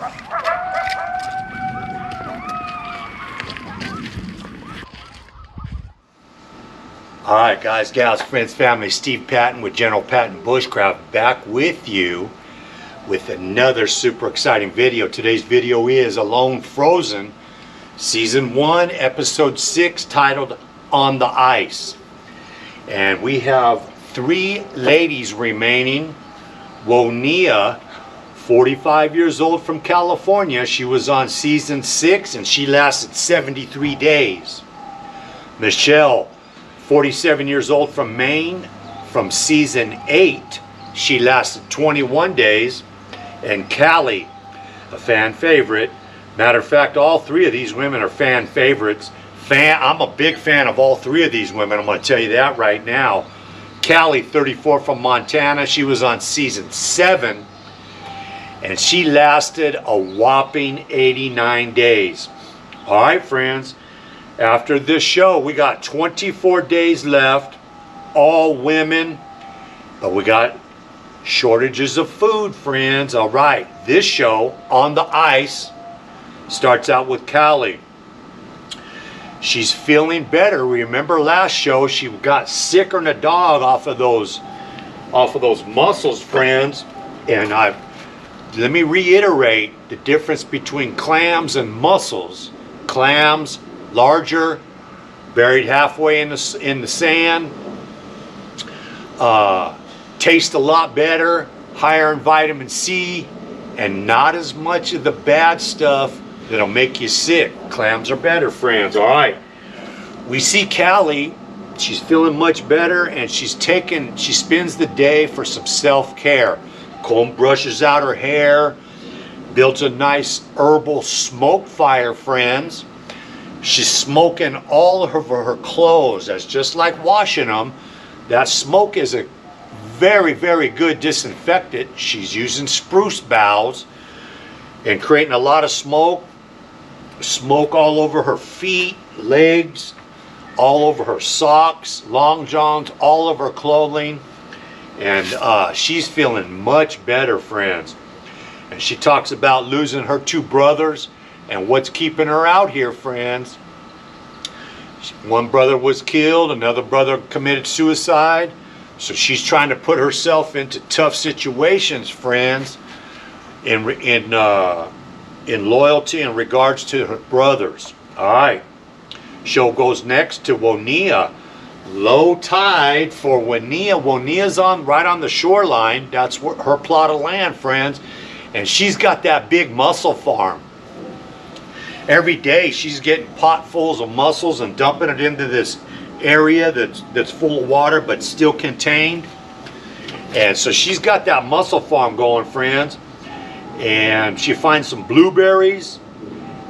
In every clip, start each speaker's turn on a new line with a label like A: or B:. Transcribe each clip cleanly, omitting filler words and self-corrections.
A: Alright guys, gals, friends, family, Steve Patton with General Patton Bushcraft back with you with another super exciting video. Today's video is Alone Frozen, Season 1, Episode 6, titled On the Ice. And we have 3 ladies remaining. Wonia, 45 years old from California. She was on Season 6 and she lasted 73 days. Michelle, 47 years old from Maine, from Season 8, she lasted 21 days. And Callie, a fan favorite. Matter of fact, all 3 of these women are fan favorites. I'm a big fan of all 3 of these women, I'm going to tell you that right now. Callie, 34, from Montana, she was on Season 7, and she lasted a whopping 89 days. All right, friends. After this show, we got 24 days left, all women, but we got shortages of food, friends. All right, this show, On the Ice, starts out with Callie. She's feeling better. Remember last show, she got sicker than a dog off of those mussels, friends. And let me reiterate the difference between clams and mussels. Clams, larger, buried halfway in the sand, taste a lot better, higher in vitamin C, and not as much of the bad stuff that'll make you sick. Clams are better, friends. All right, we see Callie. She's feeling much better, and she spends the day for some self-care. Comb brushes out her hair, builds a nice herbal smoke fire, friends. She's smoking all of her clothes. That's just like washing them. That smoke is a very, very good disinfectant. She's using spruce boughs and creating a lot of smoke. Smoke all over her feet, legs, all over her socks, long johns, all of her clothing. And she's feeling much better, friends. And she talks about losing her 2 brothers. And what's keeping her out here, friends? One brother was killed, another brother committed suicide. So she's trying to put herself into tough situations, friends, in loyalty in regards to her brothers. All right. Show goes next to Wonia. Low tide for Wonia. Wonia's right on the shoreline. That's her plot of land, friends. And she's got that big mussel farm. Every day she's getting potfuls of mussels and dumping it into this area that's full of water but still contained. And so she's got that mussel farm going, friends. And she finds some blueberries.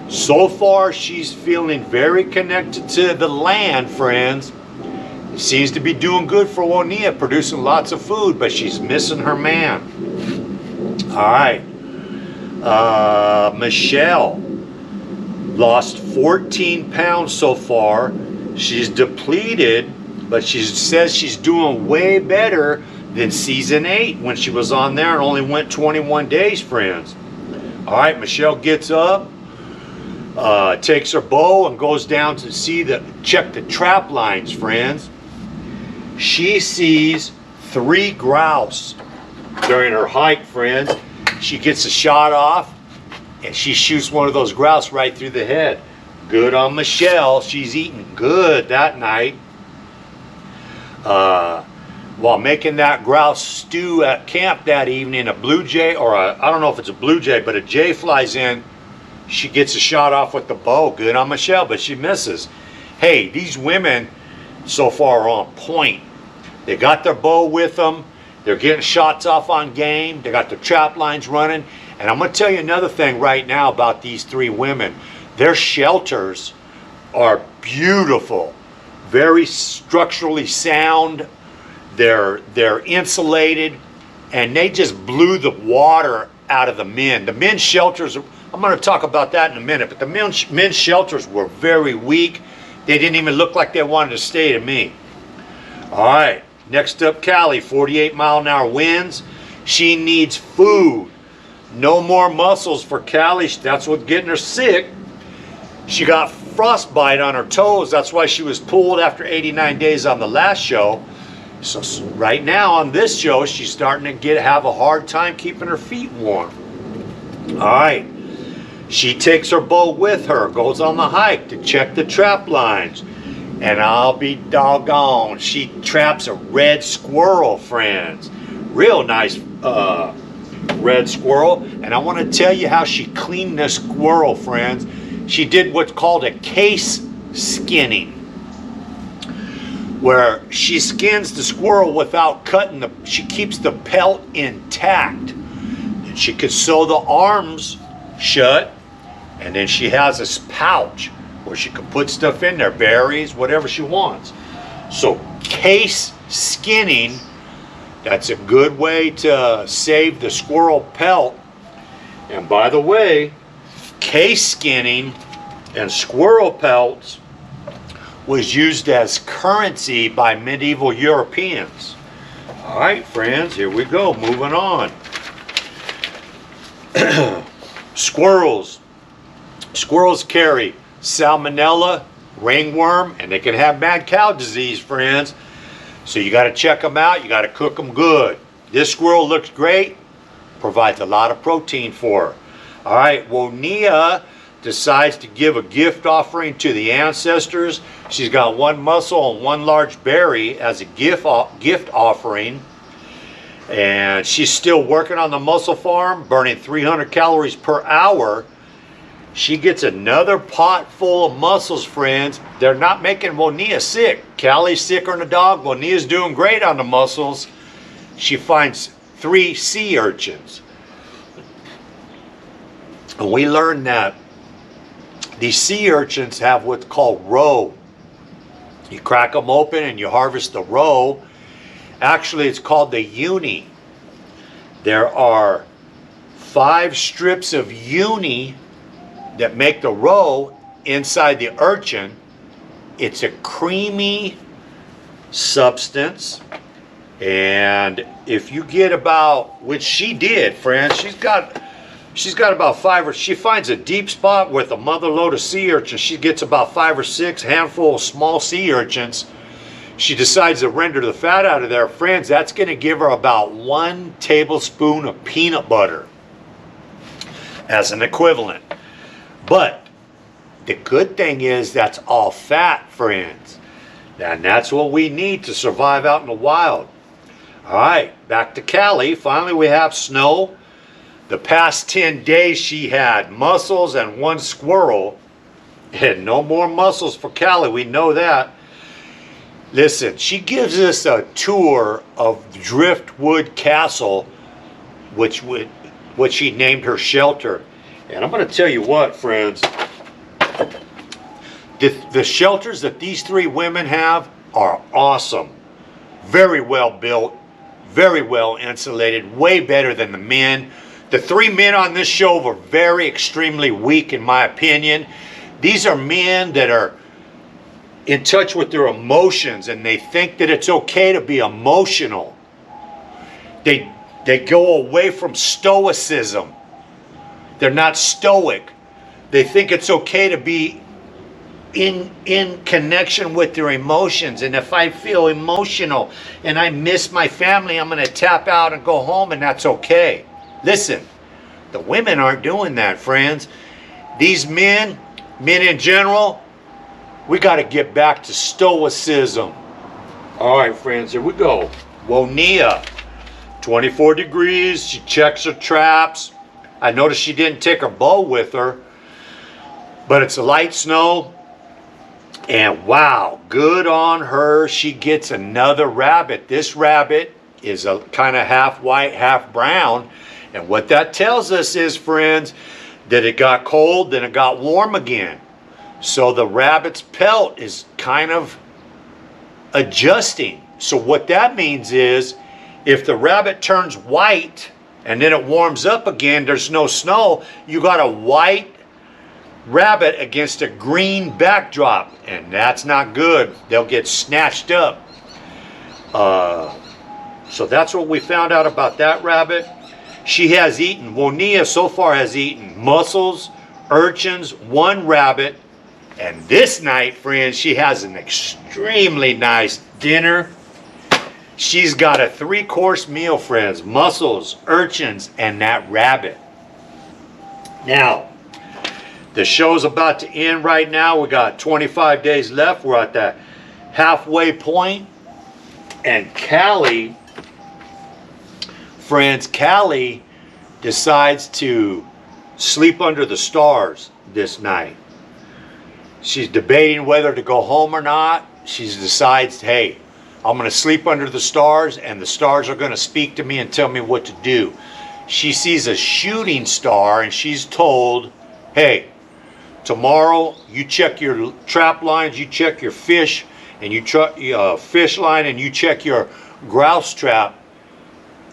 A: So far she's feeling very connected to the land, friends. It seems to be doing good for Wonia, producing lots of food, but she's missing her man. All right. Michelle lost 14 pounds so far. She's depleted, but she says she's doing way better than Season 8 when she was on there and only went 21 days, friends. All right, Michelle gets up, takes her bow and goes down to check the trap lines, friends. She sees 3 grouse during her hike, friends. She gets a shot off, and she shoots one of those grouse right through the head. Good on Michelle. She's eating good that night. While making that grouse stew at camp that evening, a blue jay, I don't know if it's a blue jay, but a jay flies in. She gets a shot off with the bow. Good on Michelle, but she misses. Hey, these women so far are on point. They got their bow with them. They're getting shots off on game. They got their trap lines running. And I'm going to tell you another thing right now about these 3 women. Their shelters are beautiful, very structurally sound. They're insulated, and they just blew the water out of the men. The men's shelters, I'm going to talk about that in a minute, but the men's shelters were very weak. They didn't even look like they wanted to stay to me. All right, next up, Callie, 48-mile-an-hour winds. She needs food. No more muscles for Callie. That's what's getting her sick. She got frostbite on her toes. That's why she was pulled after 89 days on the last show. So right now on this show, she's starting to have a hard time keeping her feet warm. All right. She takes her bow with her, goes on the hike to check the trap lines. And I'll be doggone, she traps a red squirrel, friends. Real nice red squirrel. And I want to tell you how she cleaned this squirrel, friends. She did what's called a case skinning, where she skins the squirrel without cutting she keeps the pelt intact. And she could sew the arms shut, and then she has this pouch where she can put stuff in there, berries, whatever she wants. So case skinning, that's a good way to save the squirrel pelt. And by the way, case skinning and squirrel pelts was used as currency by medieval Europeans. All right, friends, here we go, moving on. Squirrels. Squirrels carry salmonella, ringworm, and they can have mad cow disease, friends. So you got to check them out. You got to cook them good. This squirrel looks great, provides a lot of protein for her. All right, well, Nia decides to give a gift offering to the ancestors. She's got one mussel and one large berry as a gift offering. And she's still working on the mussel farm, burning 300 calories per hour. She gets another pot full of mussels, friends. They're not making Nia sick. Callie's sicker than a dog. Nia's doing great on the mussels. She finds 3 sea urchins. And we learned that these sea urchins have what's called roe. You crack them open and you harvest the roe. Actually, it's called the uni. There are 5 strips of uni that make the roe inside the urchin. It's a creamy substance. And if you get about, which she did, friends, she's got about 5 or, she finds a deep spot with a mother load of sea urchins. She gets about 5 or 6 handful of small sea urchins. She decides to render the fat out of there. Friends, that's going to give her about 1 tablespoon of peanut butter as an equivalent. But the good thing is that's all fat, friends. And that's what we need to survive out in the wild. All right, back to Callie. Finally, we have snow. The past 10 days she had mussels and 1 squirrel. And no more mussels for Callie, we know that. Listen, she gives us a tour of Driftwood Castle, which she named her shelter. And I'm going to tell you what, friends, the shelters that these 3 women have are awesome. Very well built, very well insulated, way better than the men. The 3 men on this show were very extremely weak, in my opinion. These are men that are in touch with their emotions, and they think that it's okay to be emotional. They go away from stoicism. They're not stoic. They think it's okay to be in connection with their emotions. And if I feel emotional and I miss my family, I'm going to tap out and go home, and that's okay. Listen, the women aren't doing that, friends. These men in general, we got to get back to stoicism. All right, friends, here we go. Nia, 24 degrees. She checks her traps. I noticed she didn't take her bow with her, but it's a light snow. And wow, good on her. She gets another rabbit. This rabbit is a kind of half white, half brown. And what that tells us is, friends, that it got cold, then it got warm again. So the rabbit's pelt is kind of adjusting. So what that means is, if the rabbit turns white and then it warms up again, there's no snow, you got a white rabbit against a green backdrop, and that's not good. They'll get snatched up. So that's what we found out about that rabbit. She has eaten, Wonia so far has eaten mussels, urchins, 1 rabbit, and this night, friends, she has an extremely nice dinner. She's got a 3-course meal, friends, mussels, urchins, and that rabbit. Now, the show's about to end right now. We got 25 days left. We're at the halfway point. And Callie, friends, Callie decides to sleep under the stars this night. She's debating whether to go home or not. She decides, hey, I'm going to sleep under the stars, and the stars are going to speak to me and tell me what to do. She sees a shooting star, and she's told, hey, tomorrow you check your trap lines, you check your fish, and you fish line, and you check your grouse trap.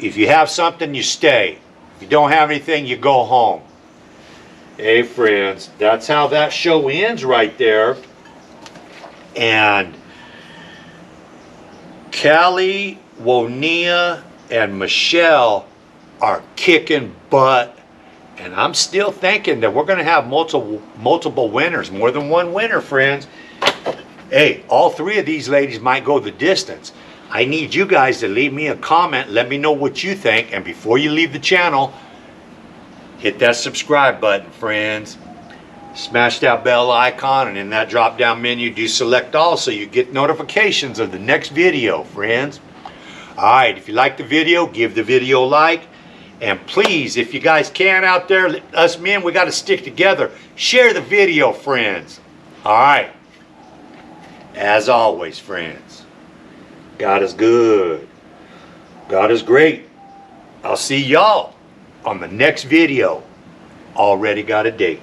A: If you have something, you stay. If you don't have anything, you go home. Hey friends, that's how that show ends right there. And Callie, Wonia, and Michelle are kicking butt. And I'm still thinking that we're going to have multiple winners, more than one winner, friends. Hey, all 3 of these ladies might go the distance. I need you guys to leave me a comment. Let me know what you think. And before you leave the channel, hit that subscribe button, friends. Smash that bell icon, and in that drop down menu, do select all so you get notifications of the next video, friends. Alright, if you like the video, give the video a like. And please, if you guys can out there, us men, we got to stick together. Share the video, friends. Alright. As always, friends, God is good. God is great. I'll see y'all on the next video. Already got a date.